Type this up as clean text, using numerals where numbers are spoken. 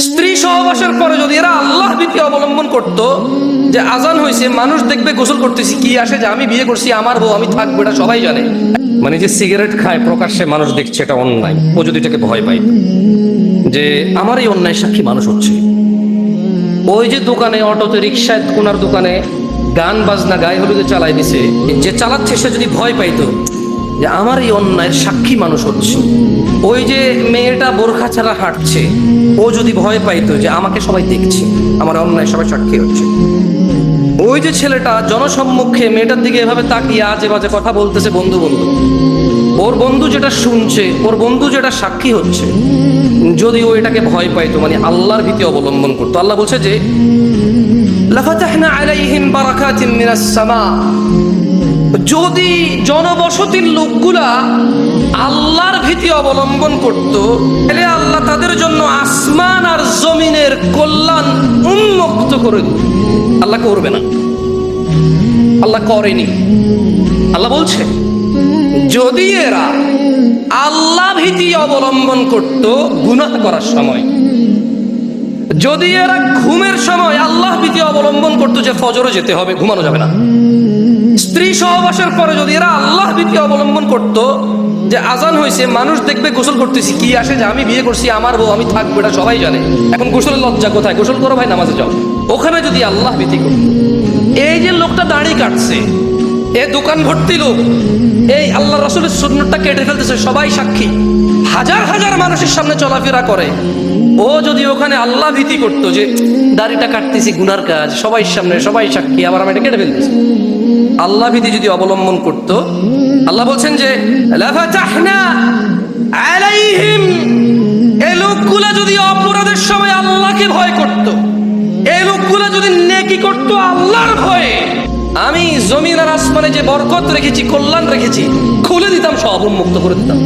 স্ত্রী সহবাসের পরে যদি এরা আল্লাহ ভীতি অবলম্বন করত, যে আজান হয়েছে মানুষ দেখবে গোসল করতেছি, কি আসে যে আমি বিয়ে করছি, আমার বউ, আমি থাকবো, এটা সবাই জানে। মানে যে সিগারেট খায় প্রকাশ্যে মানুষ দেখছে, এটা অন্যায়, ও যদি এটাকে ভয় পায় যে আমার এই অন্যায় সাক্ষী মানুষ হচ্ছে। ওই যে দোকানে, অটোতে, রিক্সায়, কোনার দোকানে গান বাজনা গায়ে হলুদে চালাই দিছে, যে চালাচ্ছে সে যদি ভয় পাইতো যে আমার এই অন্যায়ের সাক্ষী মানুষ হচ্ছে। ওই যে মেয়েটা বোরখা ছাড়া হাঁটছে, ও যদি ভয় পাইতো যে আমাকে সবাই দেখছে, আমার অন্যায় সবাই সাক্ষী হচ্ছে। ওই যে ছেলেটা জনসম্মুখে মেয়েটার দিকে এভাবে তাকিয়ে আজে বাজে কথা বলতেছে, বন্ধু বন্ধু, ওর বন্ধু যেটা শুনছে, ওর বন্ধু যেটা সাক্ষী হচ্ছে, যদি ও এটাকে ভয় পাইতো, মানে আল্লাহর ভীতি অবলম্বন করতো। আল্লাহ বলছে যে লাফাতাহনা আলাইহিম বারাকাতিন মিনাস সামা, যদি জনবসতির লোকগুলা আল্লাহর ভীতি অবলম্বন করত, তাহলে আল্লাহ তাদের জন্য আসমান আর জমিনের কল্যাণ উন্মুক্ত করে দিত। আল্লাহ করবে না, আল্লাহ করেনি। আল্লাহ বলছে যদি এরা আল্লাহ ভীতি অবলম্বন করত গুনাহ করার সময়, যদি এরা ঘুমের সময় আল্লাহ ভীতি অবলম্বন করতো যে ফজরে যেতে হবে, ঘুমানো যাবে না, স্ত্রী সহবাসের পরে যদি এরা আল্লাহ ভীতি অবলম্বন করত, যে আজান হয়েছে মানুষ দেখবে গোসল করতেছি, কি আসে যে আমি বিয়ে করছি, আমার বউ, আমি থাকবো, এটা সবাই জানে। এখন গোসলের লজ্জা কোথায়? গোসল করো ভাই, নামাজে যাও। ওখানে যদি আল্লাহ ভীতি করত, এই যে লোকটা দাড়ি কাটছে, এ দোকান ভর্তি লোক, এই আল্লাহ রাসূলের সুন্নাতটা কেটে ফেলতেছে, সবাই সাক্ষী, হাজার হাজার মানুষের সামনে চলাফেরা করে, ও যদি ওখানে আল্লাহ ভীতি করতো যে দাড়িটা কাটতেছি গুনার কাজ, সবাই সামনে, সবাই সাক্ষী, আবার আমি এটা কেটে ফেলতেছি, আল্লাহ ভীতি যদি অবলম্বন করত, আল্লাহ বলছেন যে লাফাতাহনা আলাইহিম, এই লোকগুলা যদি অপরাধের সময় আল্লাহকে ভয় করত, এই লোকগুলা যদি নেকি করত আল্লাহর ভয়ে, আমি জমিন আর আসমানে যে বরকত রেখেছি, কল্যাণ রেখেছি, খুলে দিতাম, সব উন্মুক্ত করে দিতাম।